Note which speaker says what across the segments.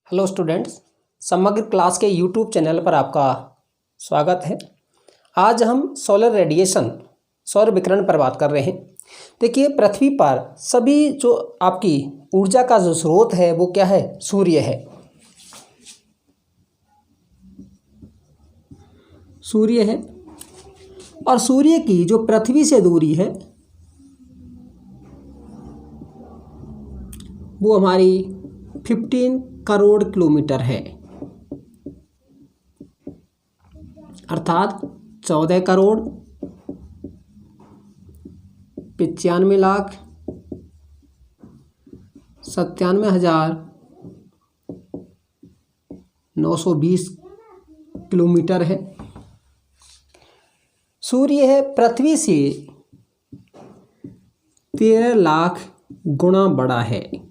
Speaker 1: Hello students, समग्र class के YouTube channel पर आपका स्वागत है। आज हम सोलर रेडिएशन सौर विकिरण पर बात कर रहे हैं। देखिए, पृथ्वी पर सभी जो आपकी ऊर्जा का जो स्रोत है वो क्या है? सूर्य है। सूर्य है और सूर्य की जो पृथ्वी से दूरी है वो हमारी 15 करोड़ किलोमीटर है, अर्थात 14 करोड़ 95 लाख 97,920 किलोमीटर है। सूर्य है पृथ्वी से 13 लाख गुना बड़ा है।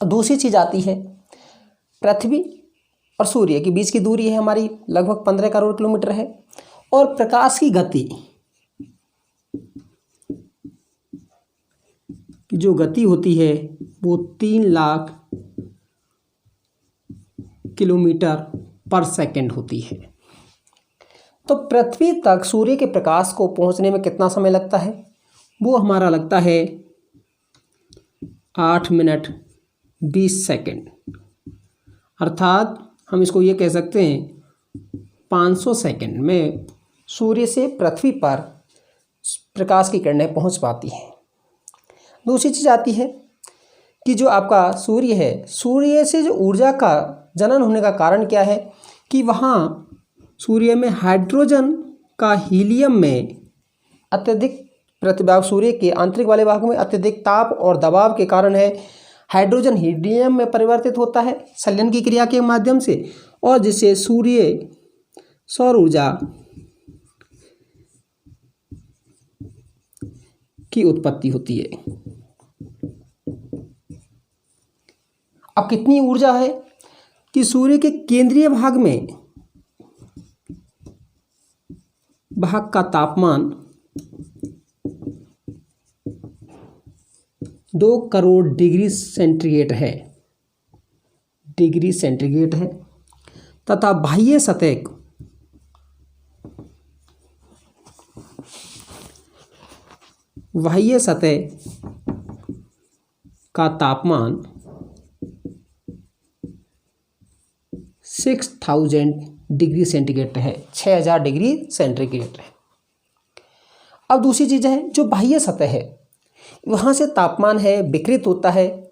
Speaker 1: दूसरी चीज आती है, पृथ्वी और सूर्य के बीच की दूरी है हमारी लगभग 15 करोड़ किलोमीटर है, और प्रकाश की गति की जो गति होती है वो 3 लाख किलोमीटर पर सेकंड होती है। तो पृथ्वी तक सूर्य के प्रकाश को पहुंचने में कितना समय लगता है? वो हमारा लगता है 8 मिनट 20 सेकंड, अर्थात हम इसको ये कह सकते हैं 500 सेकंड में सूर्य से पृथ्वी पर प्रकाश की किरणें पहुंच पाती हैं। दूसरी चीज़ आती है कि जो आपका सूर्य है, सूर्य से जो ऊर्जा का जनन होने का कारण क्या है कि वहाँ सूर्य में हाइड्रोजन का हीलियम में अत्यधिक प्रतिभाग, सूर्य के आंतरिक वाले भाग में अत्यधिक ताप और दबाव के कारण है। हाइड्रोजन हीलियम में परिवर्तित होता है संलयन की क्रिया के माध्यम से, और जिससे सूर्य सौर ऊर्जा की उत्पत्ति होती है। अब कितनी ऊर्जा है कि सूर्य के केंद्रीय भाग में भाग का तापमान 2 करोड़ डिग्री सेंटीग्रेड है, तथा बाह्य सतह का तापमान 6000 डिग्री सेंटीग्रेड है, 6000 डिग्री सेंटीग्रेड है। अब दूसरी चीज़ है, जो बाह्य सतह है वहाँ से तापमान है विकृत होता है,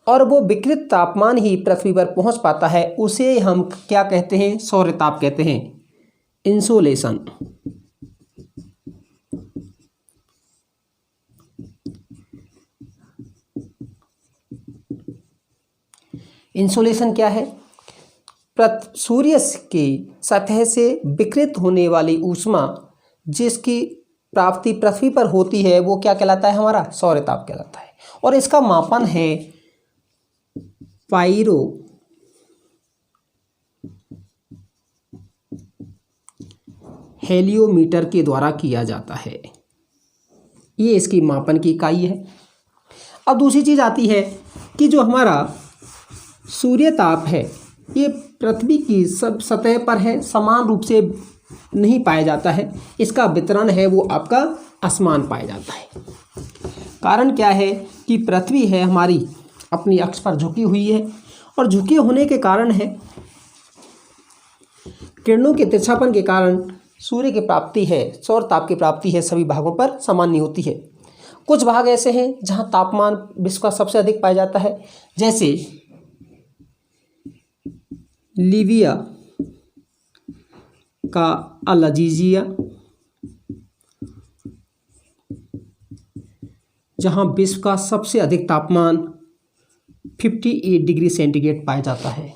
Speaker 1: और वो विकृत तापमान ही पृथ्वी पर पहुँच पाता है। उसे हम क्या कहते हैं? सौरताप कहते हैं, इंसोलेशन। इंसोलेशन क्या है? सूर्य की सतह से विकृत होने वाली ऊष्मा जिसकी प्राप्ति पृथ्वी पर होती है वो क्या कहलाता है? हमारा सौरताप कहलाता है। और इसका मापन है पायरो हेलियोमीटर के द्वारा किया जाता है। ये इसकी मापन की इकाई है। अब दूसरी चीज़ आती है कि जो हमारा सूर्य ताप है ये पृथ्वी की सब सतह पर है, समान रूप से नहीं पाया जाता है। इसका वितरण है वो आपका असमान पाया जाता है। कारण क्या है कि पृथ्वी है हमारी अपनी अक्ष पर झुकी हुई है, और झुके होने के कारण है किरणों के तिरछापन के कारण सूर्य की प्राप्ति है, सौर ताप की प्राप्ति है सभी भागों पर समान नहीं होती है। कुछ भाग ऐसे हैं जहां तापमान विश्व का सबसे अधिक पाया जाता है, जैसे लीबिया का अल-अज़ीज़िया, जहां विश्व का सबसे अधिक तापमान 58 डिग्री सेंटीग्रेड पाया जाता है।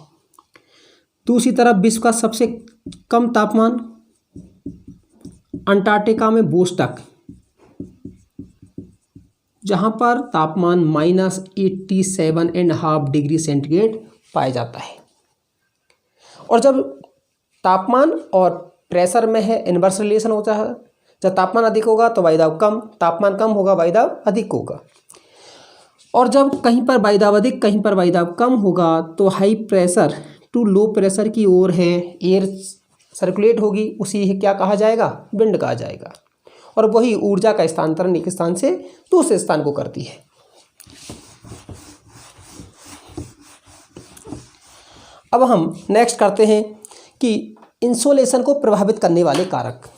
Speaker 1: दूसरी तरफ विश्व का सबसे कम तापमान अंटार्कटिका में बोस्टक, जहां पर तापमान -87.5 डिग्री सेंटीग्रेड पाया जाता है। और जब तापमान और प्रेशर में है इन्वर्स रिलेशन होता है, जब तापमान अधिक होगा तो वायुदाब कम, तापमान कम होगा वायुदाब अधिक होगा। और जब कहीं पर वायुदाब अधिक कहीं पर वायुदाब कम होगा तो high pressure to low pressure की ओर है एयर सर्कुलेट होगी, उसी क्या कहा जाएगा, विंड कहा जाएगा। और वही ऊर्जा का स्थानांतरण एक स्थान से दूसरे स्थान को करती है। अब हम नेक्स्ट करते हैं कि इंसोलेशन को प्रभावित करने वाले कारक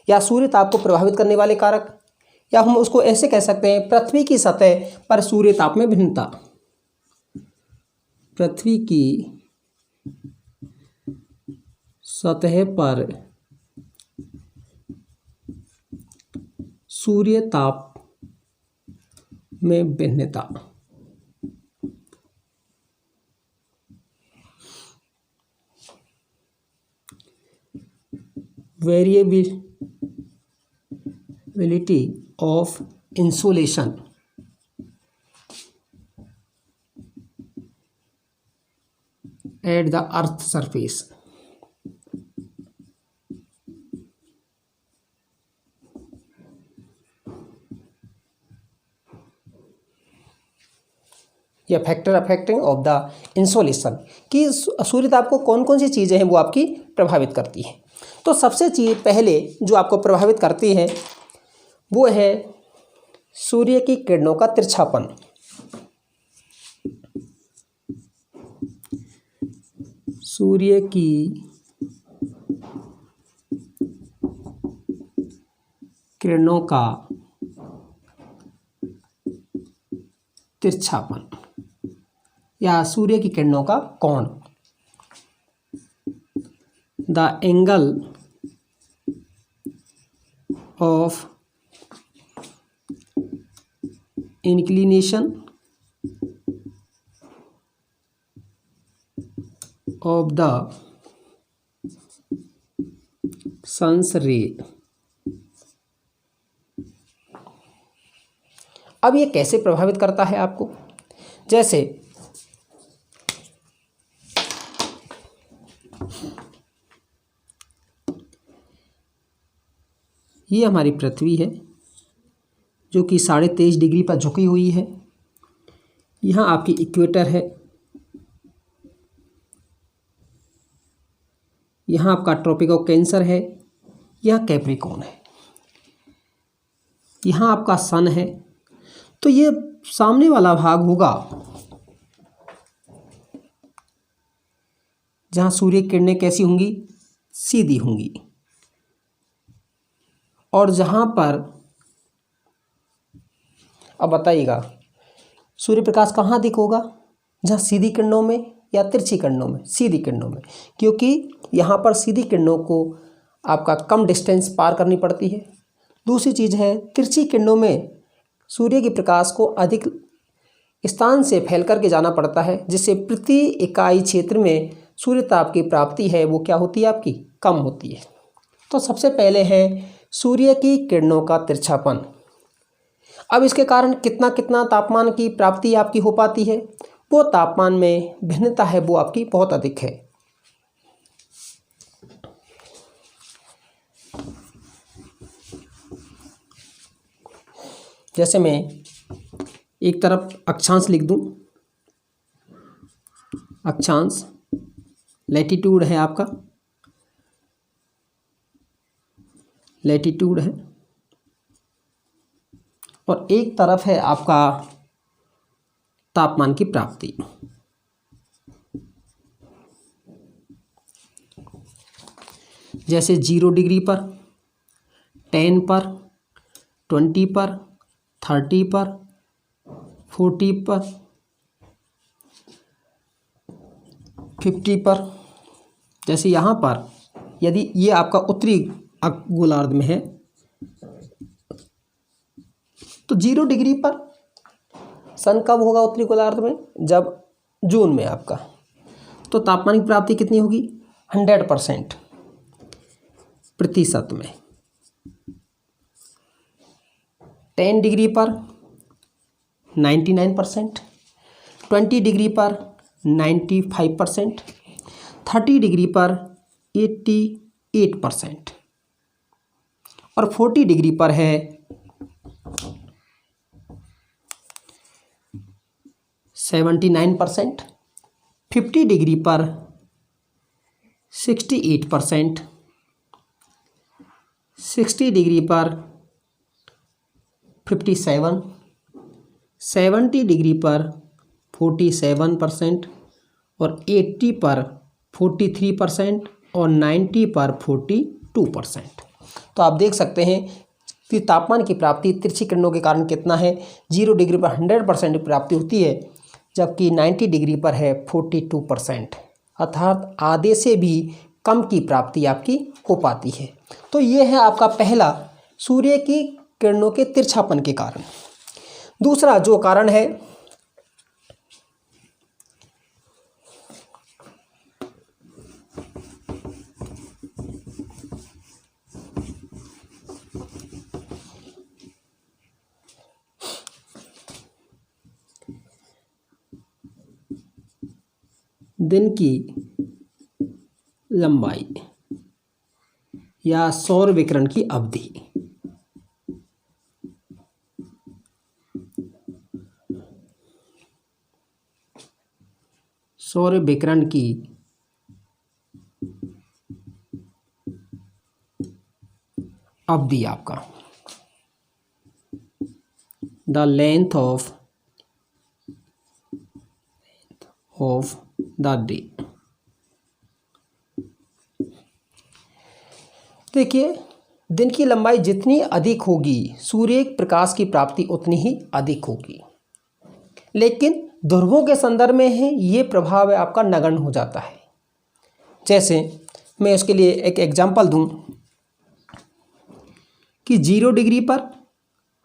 Speaker 1: या सूर्य ताप को प्रभावित करने वाले कारक, या हम उसको ऐसे कह सकते हैं पृथ्वी की सतह पर सूर्य ताप में भिन्नता। पृथ्वी की सतह पर सूर्य ताप में भिन्नता। Variability of insolation at the earth surface. या factor affecting of the insolation कि सूर्य ताप को कौन कौन सी चीज़ें हैं वो आपकी प्रभावित करती हैं। तो सबसे चीज़ पहले जो आपको प्रभावित करती है वो है सूर्य की किरणों का तिरछापन। सूर्य की किरणों का तिरछापन या सूर्य की किरणों का कोण। The angle of inclination of the sun's ray. अब ये कैसे प्रभावित करता है आपको, जैसे ये हमारी पृथ्वी है जो कि 23.5 डिग्री पर झुकी हुई है। यहाँ आपकी इक्वेटर है, यहाँ आपका ट्रॉपिक ऑफ कैंसर है, यहाँ कैप्रिकॉर्न है, यहाँ आपका सन है। तो ये सामने वाला भाग होगा जहाँ सूर्य किरणें कैसी होंगी, सीधी होंगी, और जहाँ पर अब बताइएगा सूर्य प्रकाश कहाँ अधिक होगा, जहाँ सीधी किरणों में या तिरछी किरणों में, सीधी किरणों में, क्योंकि यहाँ पर सीधी किरणों को आपका कम डिस्टेंस पार करनी पड़ती है। दूसरी चीज़ है तिरछी किरणों में सूर्य के प्रकाश को अधिक स्थान से फैल करके जाना पड़ता है, जिससे प्रति इकाई क्षेत्र में सूर्य ताप की प्राप्ति है वो क्या होती है, आपकी कम होती है। तो सबसे पहले है सूर्य की किरणों का तिरछापन। अब इसके कारण कितना कितना तापमान की प्राप्ति आपकी हो पाती है, वो तापमान में भिन्नता है वो आपकी बहुत अधिक है। जैसे मैं एक तरफ अक्षांश लिख दूं, अक्षांश लैटिट्यूड है आपका, लैटिट्यूड है, और एक तरफ है आपका तापमान की प्राप्ति। जैसे 0 डिग्री पर, 10 पर, 20 पर, 30 पर, 40 पर, 50 पर। जैसे यहाँ पर यदि ये आपका उत्तरी गोलार्ध में है तो 0 डिग्री पर सन कब होगा उत्तरी गोलार्ध में, जब जून में आपका, तो तापमान की प्राप्ति कितनी होगी, 100% प्रतिशत में। 10 डिग्री पर 99%, 20 डिग्री पर 95%, 30 डिग्री पर 88% और 40 डिग्री पर है 79%, 50 डिग्री पर 68%, 60 डिग्री पर 57, 70 डिग्री पर 47% और 80 पर 43% और 90 पर 42%। तो आप देख सकते हैं कि तापमान की प्राप्ति तिरछी किरणों के कारण कितना है। 0 डिग्री पर 100% की प्राप्ति होती है, जबकि 90 डिग्री पर है 42%, अर्थात आधे से भी कम की प्राप्ति आपकी हो पाती है। तो ये है आपका पहला सूर्य की किरणों के तिरछापन के कारण। दूसरा जो कारण है दिन की लंबाई या सौर विकिरण की अवधि। सौर विकिरण की अवधि आपका the length of the day. देखिए, दिन की लंबाई जितनी अधिक होगी सूर्य प्रकाश की प्राप्ति उतनी ही अधिक होगी, लेकिन ध्रुवों के संदर्भ में है ये प्रभाव है आपका नगण्य हो जाता है। जैसे मैं उसके लिए एक एग्जांपल दूं कि 0 डिग्री पर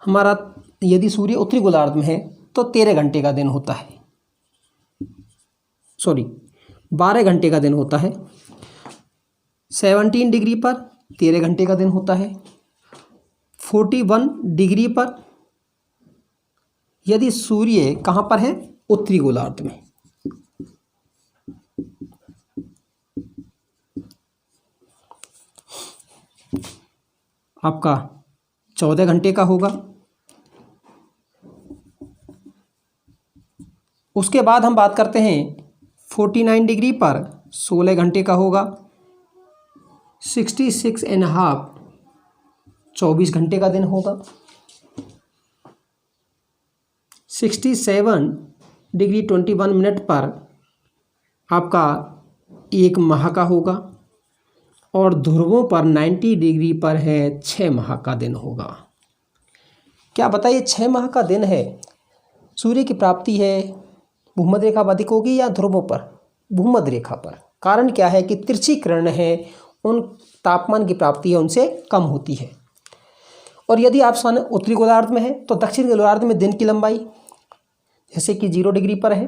Speaker 1: हमारा यदि सूर्य उत्तरी गोलार्ध में है तो 13 घंटे का दिन होता है, 12 घंटे का दिन होता है। 17 डिग्री पर 13 घंटे का दिन होता है। 41 डिग्री पर यदि सूर्य कहाँ पर है, उत्तरी गोलार्ध में, आपका 14 घंटे का होगा। उसके बाद हम बात करते हैं 49 डिग्री पर 16 घंटे का होगा। 66.5 24 घंटे का दिन होगा। 67 डिग्री 21 मिनट पर आपका 1 माह का होगा और ध्रुवों पर 90 डिग्री पर है 6 माह का दिन होगा। क्या बताइए, 6 माह का दिन है, सूर्य की प्राप्ति है भूमध्य रेखा पर अधिक होगी या ध्रुवों पर? भूमध्य रेखा पर। कारण क्या है कि तिरछी किरण है, उन तापमान की प्राप्ति है उनसे कम होती है। और यदि आप सन उत्तरी गोलार्ध में है तो दक्षिण गोलार्ध में दिन की लंबाई जैसे कि 0 डिग्री पर है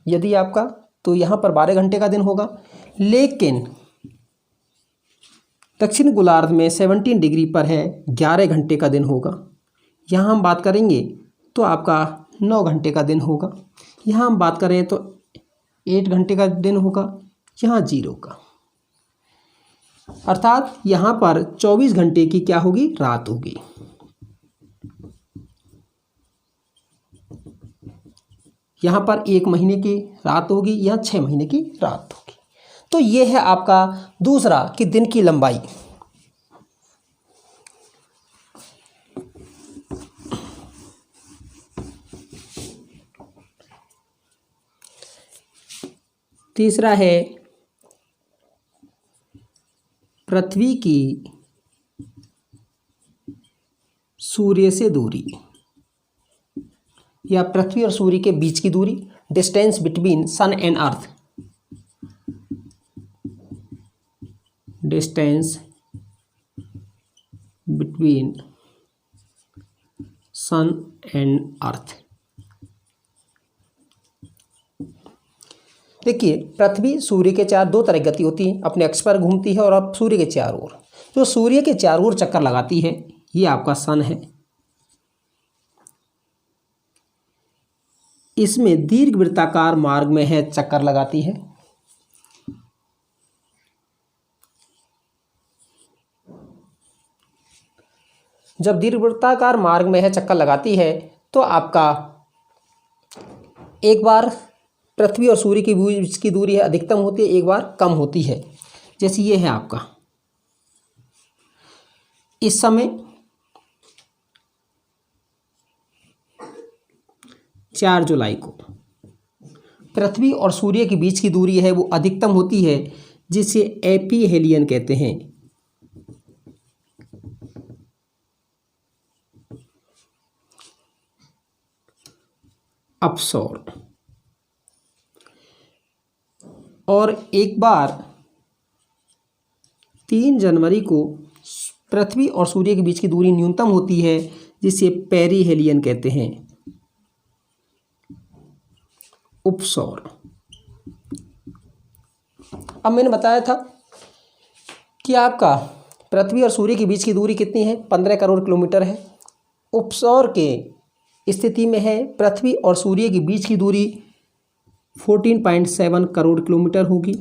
Speaker 1: यदि आपका, तो यहाँ पर 12 घंटे का दिन होगा। लेकिन दक्षिण गोलार्ध में 17 डिग्री पर है 11 घंटे का दिन होगा। यहाँ हम बात करेंगे तो आपका 9 घंटे का दिन होगा। यहाँ हम बात करें तो 8 घंटे का दिन होगा, यहाँ 0 का, अर्थात यहाँ पर 24 घंटे की क्या होगी, रात होगी। यहाँ पर 1 महीने की रात होगी, यहाँ 6 महीने की रात होगी। तो ये है आपका दूसरा कि दिन की लंबाई। तीसरा है पृथ्वी की सूर्य से दूरी या पृथ्वी और सूर्य के बीच की दूरी, distance between sun and earth. Distance between sun and earth. देखिए, पृथ्वी सूर्य के चार दो तरह की गति होती है, अपने अक्ष पर घूमती है और अब सूर्य के चारों ओर, जो सूर्य के चारों ओर चक्कर लगाती है ये आपका सन है। इसमें दीर्घवृत्ताकार मार्ग में है चक्कर लगाती है। जब दीर्घवृत्ताकार मार्ग में है चक्कर लगाती है तो आपका एक बार पृथ्वी और सूर्य के बीच की दूरी है अधिकतम होती है, एक बार कम होती है। जैसे ये है आपका, इस समय 4 जुलाई को पृथ्वी और सूर्य के बीच की दूरी है वो अधिकतम होती है, जिसे एपीहेलियन कहते हैं। अपसौर। और एक बार 3 जनवरी को पृथ्वी और सूर्य के बीच की दूरी न्यूनतम होती है, जिसे पेरिहेलियन कहते हैं। उपसौर। अब मैंने बताया था कि आपका पृथ्वी और सूर्य के बीच की दूरी कितनी है, 15 करोड़ किलोमीटर है। उपसौर के स्थिति में है पृथ्वी और सूर्य के बीच की दूरी 14.7 करोड़ किलोमीटर होगी,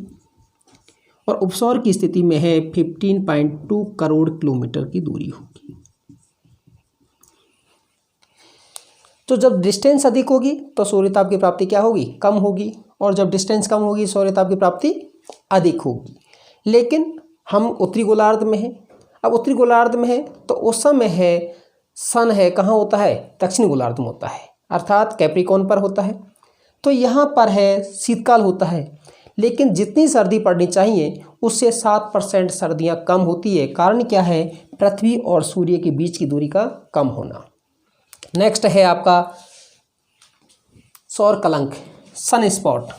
Speaker 1: और उपसौर की स्थिति में है 15.2 करोड़ किलोमीटर की दूरी होगी। तो जब डिस्टेंस अधिक होगी तो सूर्यताप की प्राप्ति क्या होगी, कम होगी, और जब डिस्टेंस कम होगी सूर्यताप की प्राप्ति अधिक होगी। लेकिन हम उत्तरी गोलार्ध में हैं। अब उत्तरी गोलार्ध में है तो उस समय है सन है कहाँ होता है, दक्षिणी गोलार्ध में होता है, अर्थात कैप्रिकॉर्न पर होता है। तो यहाँ पर है शीतकाल होता है, लेकिन जितनी सर्दी पड़नी चाहिए उससे 7% सर्दियाँ कम होती है। कारण क्या है, पृथ्वी और सूर्य के बीच की दूरी का कम होना। नेक्स्ट है आपका सौर कलंक, सन स्पॉट।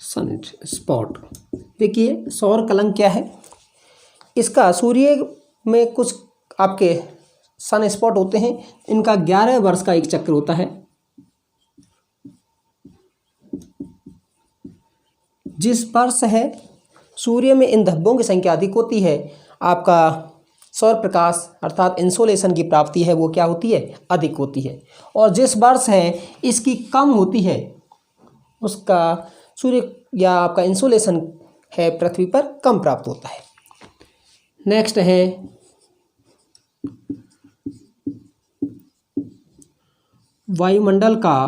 Speaker 1: सन स्पॉट, देखिए सौर कलंक क्या है। इसका सूर्य में कुछ आपके सन स्पॉट होते हैं, इनका 11 वर्ष का एक चक्र होता है। जिस वर्ष है सूर्य में इन धब्बों की संख्या अधिक होती है, आपका सौर प्रकाश अर्थात इंसोलेशन की प्राप्ति है वो क्या होती है, अधिक होती है। और जिस वर्ष है इसकी कम होती है, उसका सूर्य या आपका इंसोलेशन है पृथ्वी पर कम प्राप्त होता है। नेक्स्ट है वायुमंडल का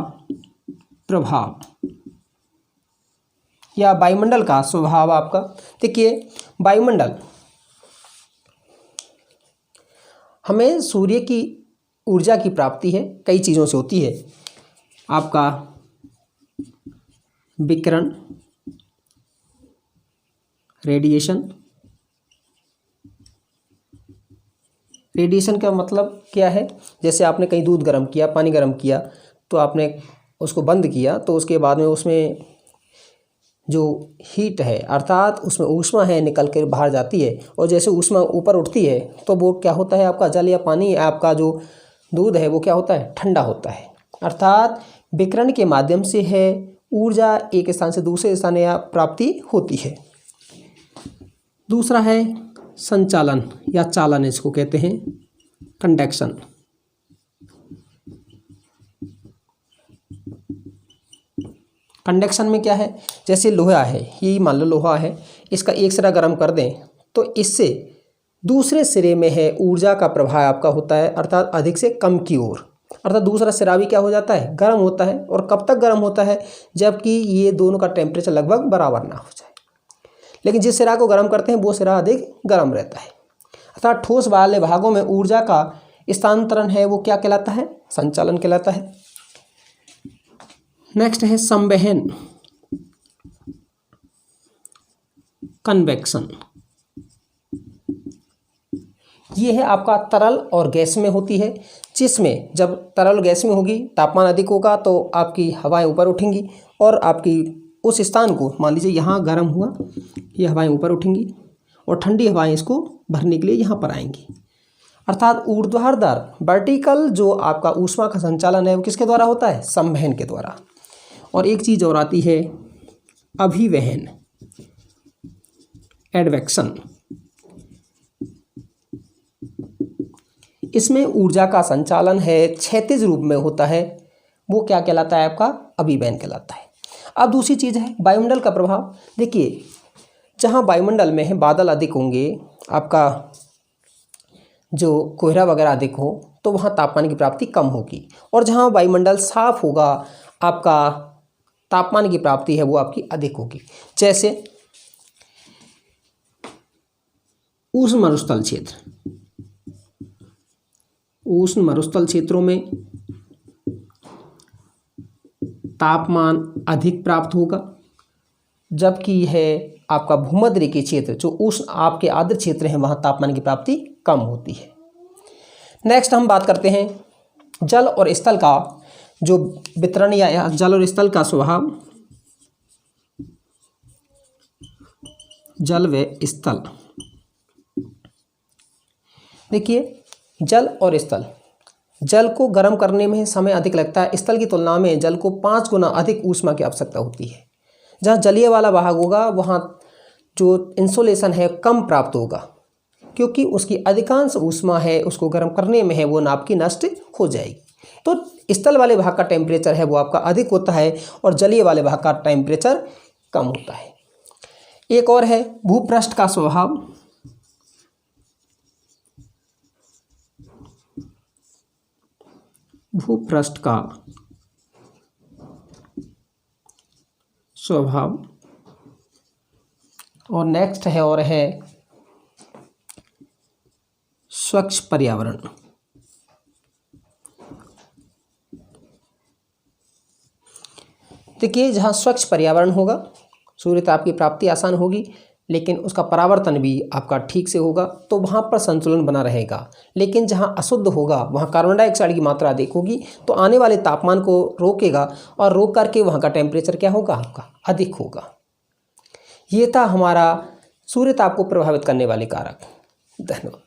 Speaker 1: प्रभाव या वायुमंडल का स्वभाव। आपका देखिए, वायुमंडल हमें सूर्य की ऊर्जा की प्राप्ति है, कई चीज़ों से होती है। आपका विकिरण, रेडिएशन। रेडिएशन का मतलब क्या है, जैसे आपने कहीं दूध गर्म किया, पानी गर्म किया, तो आपने उसको बंद किया, तो उसके बाद में उसमें जो हीट है अर्थात उसमें ऊष्मा है निकल कर बाहर जाती है, और जैसे ऊष्मा ऊपर उठती है तो वो क्या होता है, आपका जल या पानी, आपका जो दूध है वो क्या होता है, ठंडा होता है। अर्थात विकिरण के माध्यम से है ऊर्जा एक स्थान से दूसरे स्थान या प्राप्ति होती है। दूसरा है संचालन या चालन, इसको कहते हैं कंडक्शन। कंडक्शन में क्या है, जैसे लोहा है, ये मान लो लोहा है, इसका एक सिरा गर्म कर दें तो इससे दूसरे सिरे में है ऊर्जा का प्रभाव आपका होता है, अर्थात अधिक से कम की ओर। अर्थात दूसरा सिरा भी क्या हो जाता है, गर्म होता है। और कब तक गर्म होता है, जबकि ये दोनों का टेम्परेचर लगभग बराबर ना हो जाए। लेकिन जिस सिरा को गर्म करते हैं वो सिरा अधिक गर्म रहता है। अर्थात ठोस वाले भागों में ऊर्जा का स्थानांतरण है वो क्या कहलाता है, संचालन कहलाता है। नेक्स्ट है संवहन, कन्वेक्शन। ये है आपका तरल और गैस में होती है, जिसमें जब तरल गैस में होगी तापमान अधिक होगा तो आपकी हवाएं ऊपर उठेंगी, और आपकी उस स्थान को मान लीजिए यहाँ गर्म हुआ, ये हवाएं ऊपर उठेंगी और ठंडी हवाएं इसको भरने के लिए यहाँ पर आएंगी। अर्थात ऊर्ध्वाधर वर्टिकल जो आपका ऊष्मा का संचालन है वो किसके द्वारा होता है, संवहन के द्वारा। और एक चीज़ और आती है अभिवहन, एडवेक्शन। इसमें ऊर्जा का संचालन है, क्षैतिज रूप में होता है, वो क्या कहलाता है? आपका अभिवहन कहलाता है। अब दूसरी चीज़ है वायुमंडल का प्रभाव। देखिए, जहाँ वायुमंडल में है बादल अधिक होंगे, आपका जो कोहरा वगैरह अधिक हो, तो वहाँ तापमान की प्राप्ति कम होगी, और जहाँ वायुमंडल साफ होगा, आपका तापमान की प्राप्ति है वो आपकी अधिक होगी। जैसे उष्ण मरुस्थल क्षेत्र, उष्ण मरुस्थल क्षेत्रों में तापमान अधिक प्राप्त होगा, जबकि है आपका भूमध्य रेखीय क्षेत्र जो उष्ण आपके आर्द्र क्षेत्र हैं, वहाँ तापमान की प्राप्ति कम होती है। नेक्स्ट हम बात करते हैं जल और स्थल का जो वितरण या जल और स्थल का स्वभाव। जल व स्थल, देखिए जल और स्थल, जल को गर्म करने में समय अधिक लगता है, स्थल की तुलना में जल को 5 गुना अधिक ऊष्मा की आवश्यकता होती है। जहाँ जलीय वाला भाग होगा वहाँ जो इंसोलेशन है कम प्राप्त होगा, क्योंकि उसकी अधिकांश ऊष्मा है उसको गर्म करने में है वो नाप की नष्ट हो जाएगी। तो स्थल वाले भाग का टेम्परेचर है वो आपका अधिक होता है और जलीय वाले भाग का टेम्परेचर कम होता है। एक और है भूपृष्ठ का स्वभाव। भूपृष्ठ का स्वभाव, और नेक्स्ट है और है स्वच्छ पर्यावरण। देखिए, जहाँ स्वच्छ पर्यावरण होगा सूर्यताप की प्राप्ति आसान होगी, लेकिन उसका परावर्तन भी आपका ठीक से होगा, तो वहाँ पर संतुलन बना रहेगा। लेकिन जहाँ अशुद्ध होगा वहाँ कार्बन डाइऑक्साइड की मात्रा अधिक होगी, तो आने वाले तापमान को रोकेगा और रोक करके वहाँ का टेम्परेचर क्या होगा? आपका अधिक होगा। ये था हमारा सूर्यताप को प्रभावित करने वाले कारक। धन्यवाद।